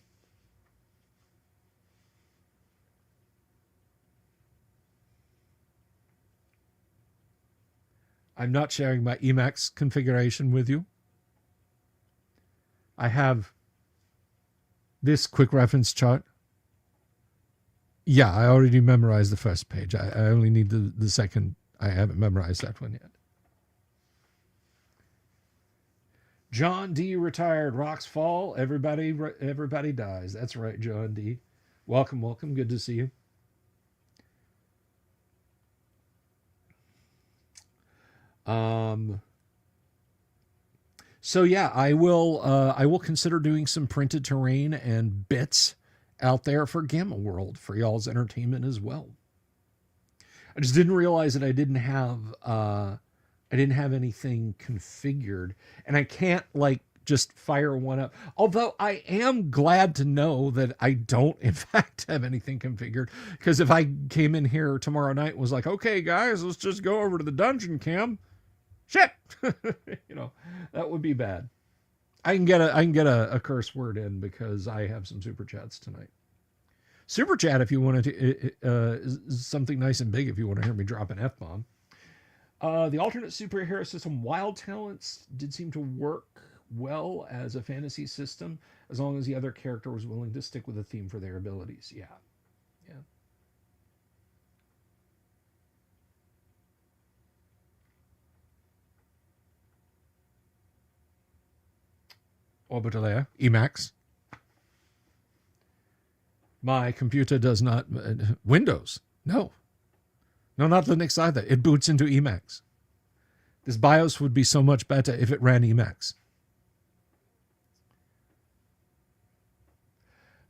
[SPEAKER 1] I'm not sharing my Emacs configuration with you. I have this quick reference chart. Yeah, I already memorized the first page. I only need the second. I haven't memorized that one yet. John D. retired. Rocks fall. Everybody dies. That's right, John D. Welcome, welcome. Good to see you. Um, so yeah, I will consider doing some printed terrain and bits out there for Gamma World for y'all's entertainment as well. I just didn't realize that I didn't have anything configured, and I can't like just fire one up. Although I am glad to know that I don't in fact have anything configured, because if I came in here tomorrow night and was like, okay guys, let's just go over to the dungeon cam, shit, that would be bad. I can get a curse word in because I have some super chats tonight. Super chat if you wanted to something nice and big if you want to hear me drop an F-bomb. The alternate superhero system, Wild Talents, did seem to work well as a fantasy system as long as the other character was willing to stick with the theme for their abilities. Yeah. Yeah. Orbital Air, Emacs. My computer does not. Windows. No. No, not Linux either. It boots into Emacs. This BIOS would be so much better if it ran Emacs.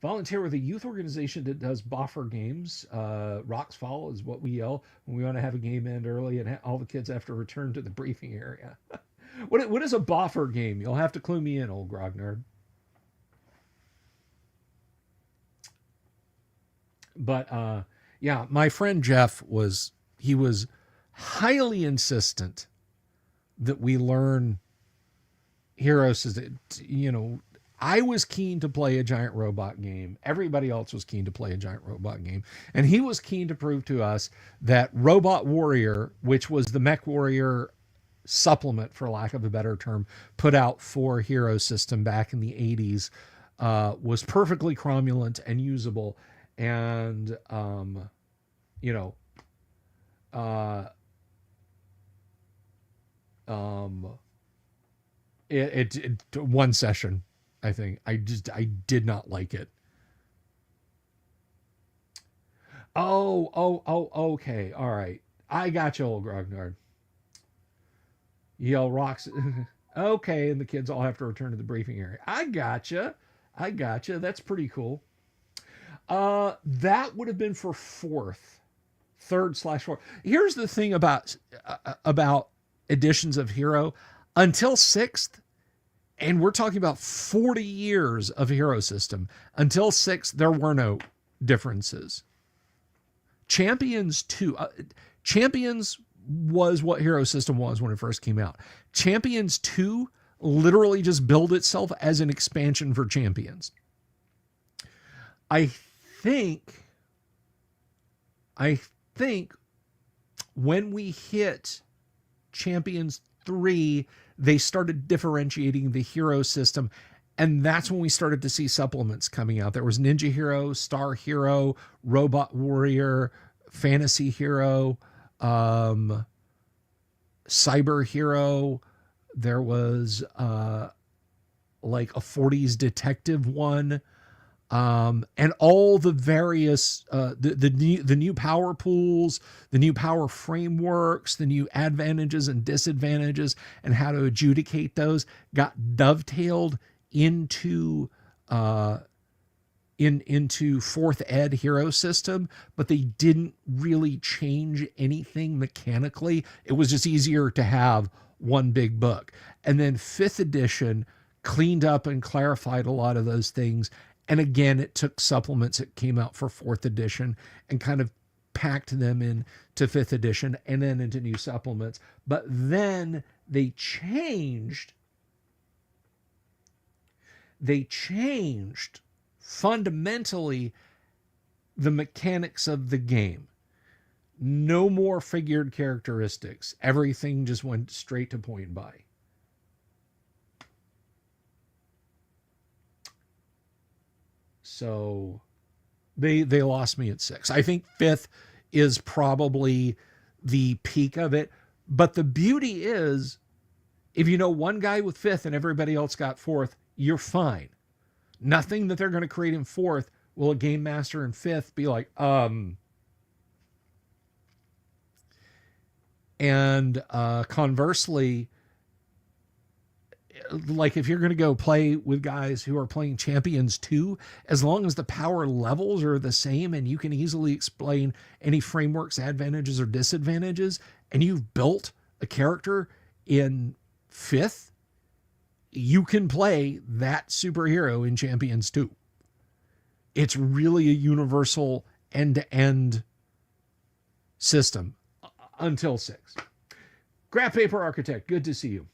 [SPEAKER 1] Volunteer with a youth organization that does boffer games. Rocks Fall is what we yell when we want to have a game end early and all the kids have to return to the briefing area. What is a boffer game? You'll have to clue me in, old Grognard. But yeah, my friend Jeff was highly insistent that we learn heroes. I was keen to play a giant robot game. Everybody else was keen to play a giant robot game. And he was keen to prove to us that Robot Warrior, which was the Mech Warrior supplement, for lack of a better term, put out for Hero System back in the 80s, was perfectly cromulent and usable. And, you know, it one session, I think I did not like it. Okay, all right, I got you, old Grognard. Yell rocks. Okay, and the kids all have to return to the briefing area. I gotcha. That's pretty cool. That would have been for third/fourth. Here's the thing about editions of Hero. Until sixth, and we're talking about 40 years of Hero System. Until sixth, there were no differences. Champions 2. Champions was what Hero System was when it first came out. Champions 2 literally just billed itself as an expansion for Champions. I think when we hit Champions 3, they started differentiating the hero system, and that's when we started to see supplements coming out. There was Ninja Hero, Star Hero, Robot Warrior, Fantasy Hero, Cyber Hero. There was like a 40s detective one, and all the various the new power pools, the new power frameworks, the new advantages and disadvantages, and how to adjudicate those got dovetailed into into fourth ed hero system, but they didn't really change anything mechanically. It was just easier to have one big book. And then fifth edition cleaned up and clarified a lot of those things. And again, it took supplements that came out for fourth edition and kind of packed them into fifth edition and then into new supplements. But then they changed fundamentally the mechanics of the game. No more figured characteristics. Everything just went straight to point buy. So they lost me at 6. I think 5th is probably the peak of it. But the beauty is, if you know one guy with 5th and everybody else got 4th, you're fine. Nothing that they're going to create in 4th will a game master in 5th be like, And conversely, like if you're going to go play with guys who are playing Champions 2, as long as the power levels are the same and you can easily explain any frameworks, advantages or disadvantages, and you've built a character in 5th, you can play that superhero in Champions 2. It's really a universal end-to-end system until 6. Graph Paper Architect, good to see you.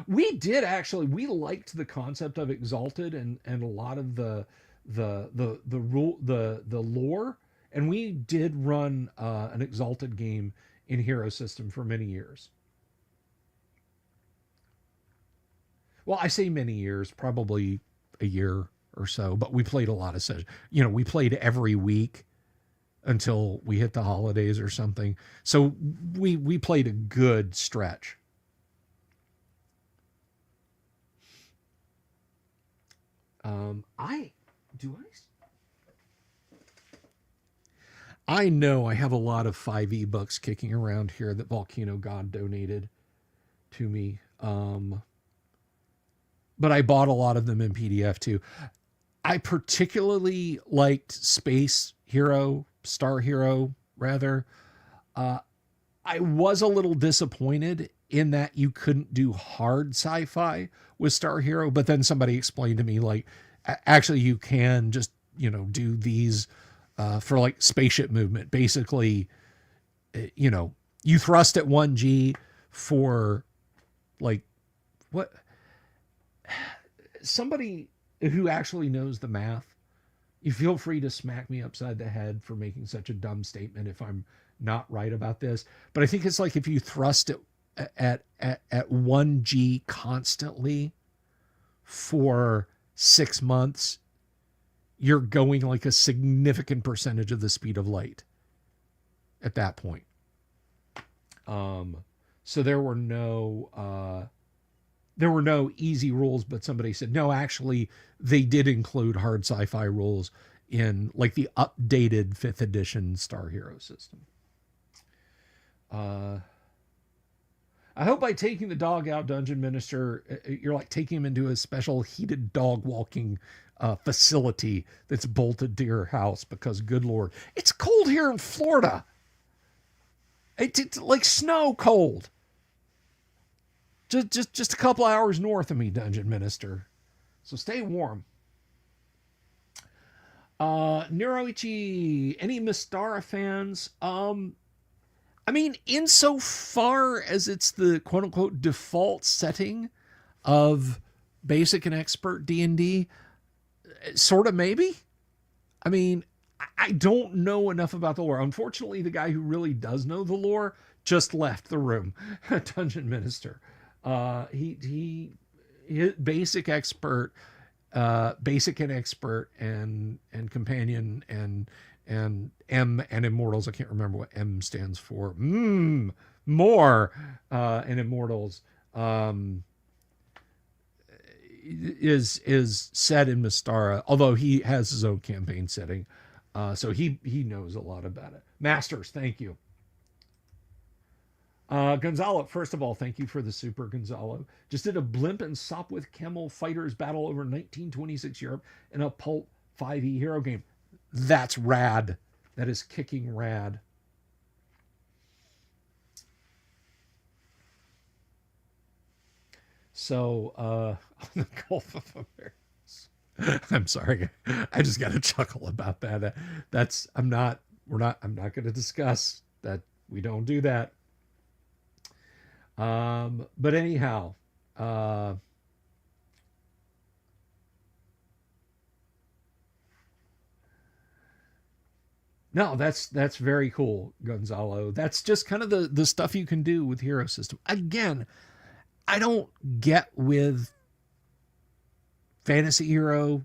[SPEAKER 1] We did actually, we liked the concept of Exalted and a lot of the lore, and we did run an Exalted game in Hero System for many years. Well, I say many years, probably a year or so, but we played a lot of sessions. You know, we played every week until we hit the holidays or something. So we played a good stretch. I know I have a lot of 5e books kicking around here that Volcano God donated to me. But I bought a lot of them in PDF too. I particularly liked Star Hero rather. I was a little disappointed in that you couldn't do hard sci-fi with Star Hero, but then somebody explained to me, like, actually you can just, do these for like spaceship movement. Basically, you thrust at 1G for like what somebody who actually knows the math, you feel free to smack me upside the head for making such a dumb statement if I'm not right about this. But I think it's like if you thrust it at 1G constantly for 6 months, you're going like a significant percentage of the speed of light at that point. So there were no easy rules, but somebody said, no, actually they did include hard sci-fi rules in like the updated 5th edition Star Hero system. I hope by taking the dog out, Dungeon Minister, you're like taking him into a special heated dog walking facility that's bolted to your house, because good Lord, it's cold here in Florida. It's like snow cold. Just a couple hours north of me, Dungeon Minister. So stay warm. Neroichi, any Mystara fans? I mean, insofar as it's the quote-unquote default setting of basic and expert D&D, sort of maybe. I mean, I don't know enough about the lore. Unfortunately, the guy who really does know the lore just left the room, Dungeon Minister. He basic expert, basic and expert, and companion, and M and Immortals. I can't remember what M stands for. More. and Immortals is set in Mystara, although he has his own campaign setting, so he knows a lot about it. Masters, thank you. Gonzalo, first of all, thank you for the super, Gonzalo. Just did a blimp and Sopwith Camel fighters battle over 1926 Europe in a Pulp 5e hero game. That's rad. That is kicking rad. So, on the Gulf of America. I'm sorry. I just got to chuckle about that. I'm not going to discuss that. We don't do that. But anyhow, no, that's very cool, Gonzalo. That's just kind of the stuff you can do with Hero System. Again, I don't get with Fantasy Hero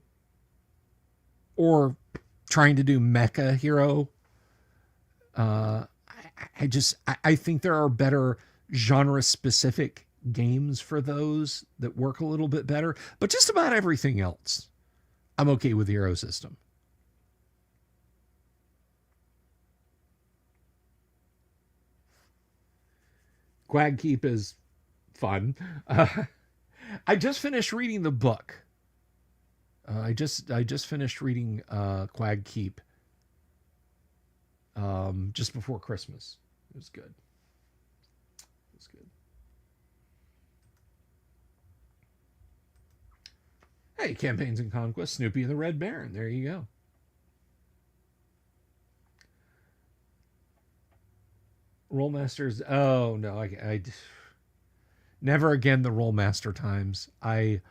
[SPEAKER 1] or trying to do Mecha Hero. I think there are better genre specific games for those that work a little bit better. But just about everything else, I'm okay with Hero System. Quag Keep is fun. I just finished reading the book. I just finished reading Quag Keep just before Christmas. It was good. It was good. Hey, Campaigns and Conquest, Snoopy and the Red Baron. There you go. Rollmasters. Oh no, I never again the Rollmaster times. I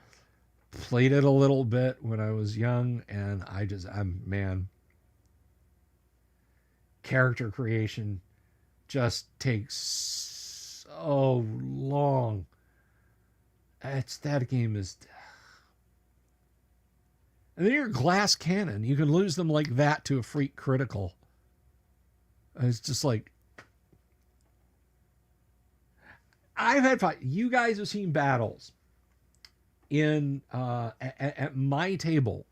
[SPEAKER 1] played it a little bit when I was young, and I'm man. Character creation just takes so long. That game is. And then your glass cannon, you can lose them like that to a freak critical. It's just like I've had fun. You guys have seen battles in at my table.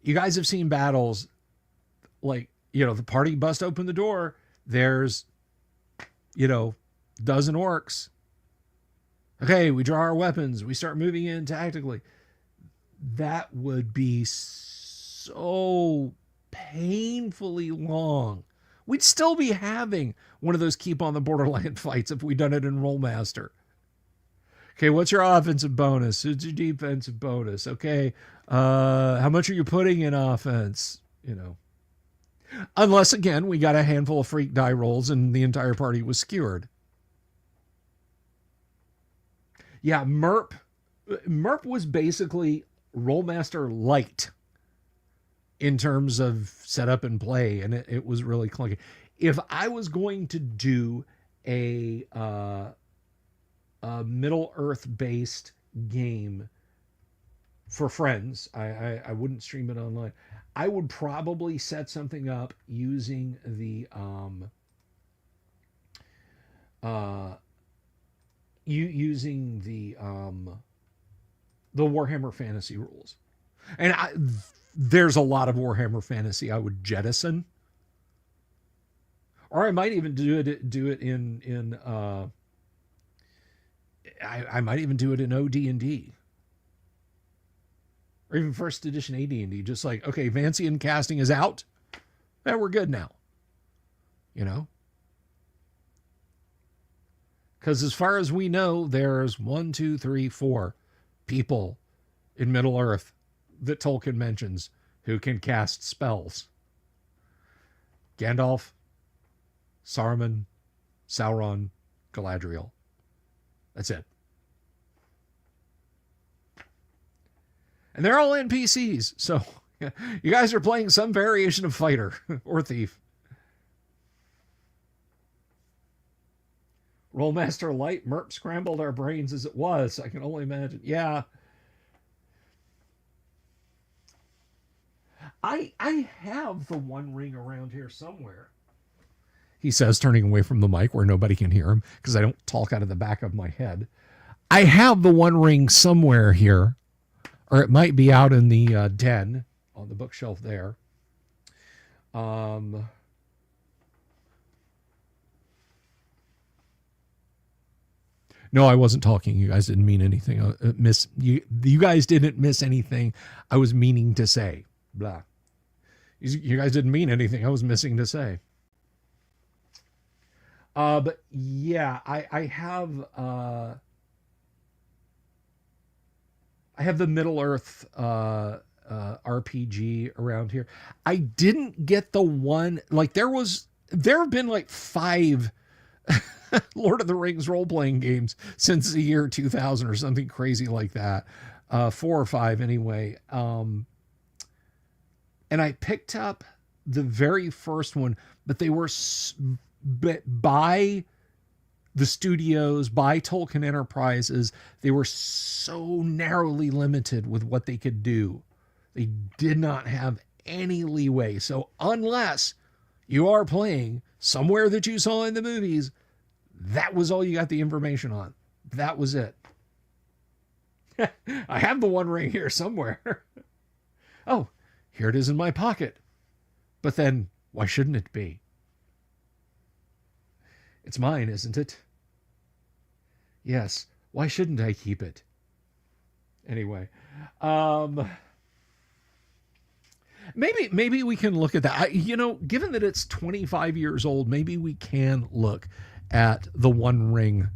[SPEAKER 1] You guys have seen battles like the party bust open the door. There's dozen orcs. Okay, we draw our weapons. We start moving in tactically. That would be so painfully long. We'd still be having one of those keep on the borderline fights if we'd done it in Rollmaster. Okay, what's your offensive bonus? What's your defensive bonus? Okay, how much are you putting in offense? Unless, again, we got a handful of freak die rolls and the entire party was skewered. Yeah, Merp was basically Rollmaster light in terms of setup and play, and it was really clunky. If I was going to do a Middle Earth based game for friends, I wouldn't stream it online. I would probably set something up using the Warhammer Fantasy rules, and there's a lot of Warhammer Fantasy I would jettison, or I might even do it in I might even do it in OD&D, or even first edition AD&D. Just like, okay, Vancian casting is out. Yeah, we're good now. Because as far as we know, there's 1, 2, 3, 4 people in Middle Earth that Tolkien mentions who can cast spells. Gandalf, Saruman, Sauron, Galadriel. That's it. And they're all NPCs, so you guys are playing some variation of fighter or thief. Rollmaster Light, Merp scrambled our brains as it was. I can only imagine. Yeah. I have the One Ring around here somewhere. he says, turning away from the mic where nobody can hear him because I don't talk out of the back of my head. I have the One Ring somewhere here, or it might be out in the den on the bookshelf there. No, I wasn't talking. You guys didn't mean anything. You guys didn't miss anything I was meaning to say. Blah. You guys didn't mean anything I was missing to say. But yeah, I have the Middle Earth RPG around here. I didn't get the one, like there have been like 5 Lord of the Rings role-playing games since the year 2000 or something crazy like that. 4 or 5 anyway. And I picked up the very first one, but they were by the studios, by Tolkien Enterprises. They were so narrowly limited with what they could do. They did not have any leeway. So unless you are playing somewhere that you saw in the movies, that was all you got the information on. That was it. I have the One Ring here somewhere. Oh, here it is in my pocket. But then, why shouldn't it be? It's mine, isn't it? Yes. Why shouldn't I keep it? Anyway, maybe we can look at that. Given that it's 25 years old, maybe we can look at the One Ring,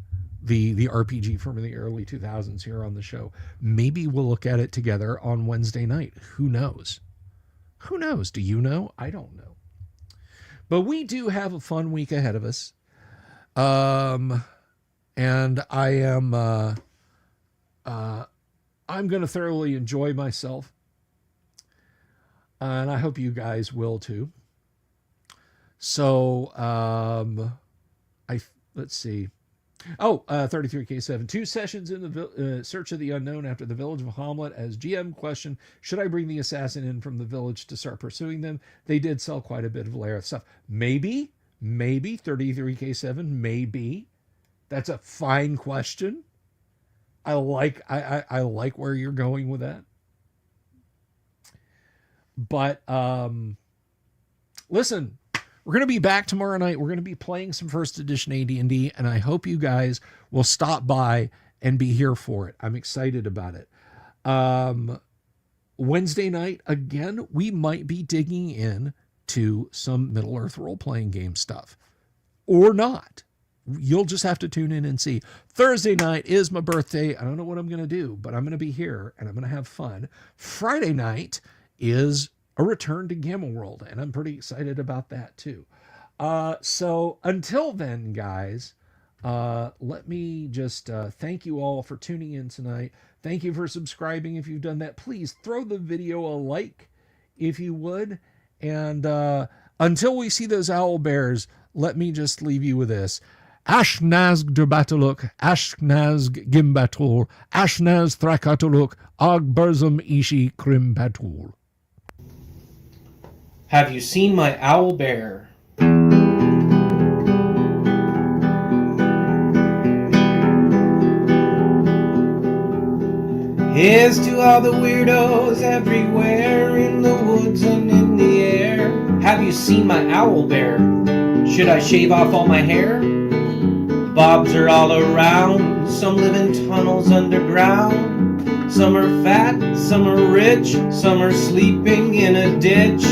[SPEAKER 1] the RPG from the early 2000s here on the show. Maybe we'll look at it together on Wednesday night. Who knows? Who knows? Do you know? I don't know. But we do have a fun week ahead of us. And I am, I'm going to thoroughly enjoy myself. And I hope you guys will too. So, let's see. 33K7. 2 sessions in the Search of the Unknown after the Village of Hamlet as GM question, should I bring the assassin in from the village to start pursuing them? They did sell quite a bit of Lair stuff. Maybe 33K7, maybe. That's a fine question. I like where you're going with that. But listen, we're going to be back tomorrow night. We're going to be playing some first edition AD&D, and I hope you guys will stop by and be here for it. I'm excited about it. Wednesday night, again, we might be digging in to some Middle Earth role-playing game stuff. Or not. You'll just have to tune in and see. Thursday night is my birthday. I don't know what I'm going to do, but I'm going to be here, and I'm going to have fun. Friday night is a return to Gamma World, and I'm pretty excited about that too. So until then, guys, let me just thank you all for tuning in tonight. Thank you for subscribing if you've done that. Please throw the video a like if you would. And until we see those owl bears, let me just leave you with this. Ashnaz Durbatuluk, Ashnaz Gimbatul, Ashnaz Thrakatuluk, Og Burzum Ishi Krimpatul.
[SPEAKER 2] Have you seen my owl bear? Here's to all the weirdos everywhere in the woods and in the air. Have you seen my owl bear? Should I shave off all my hair? Bobs are all around. Some live in tunnels underground. Some are fat, some are rich, some are sleeping in a ditch.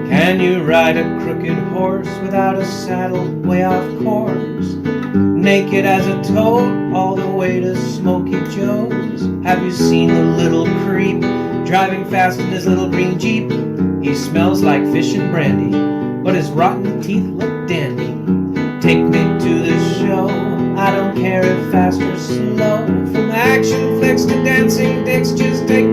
[SPEAKER 2] Can you ride a crooked horse without a saddle, way off course? Naked as a toad, all the way to Smoky Joe's. Have you seen the little creep driving fast in his little green Jeep? He smells like fish and brandy, but his rotten teeth look dandy. Take me to the show, I don't care if fast or slow. From action flicks to dancing dicks, just take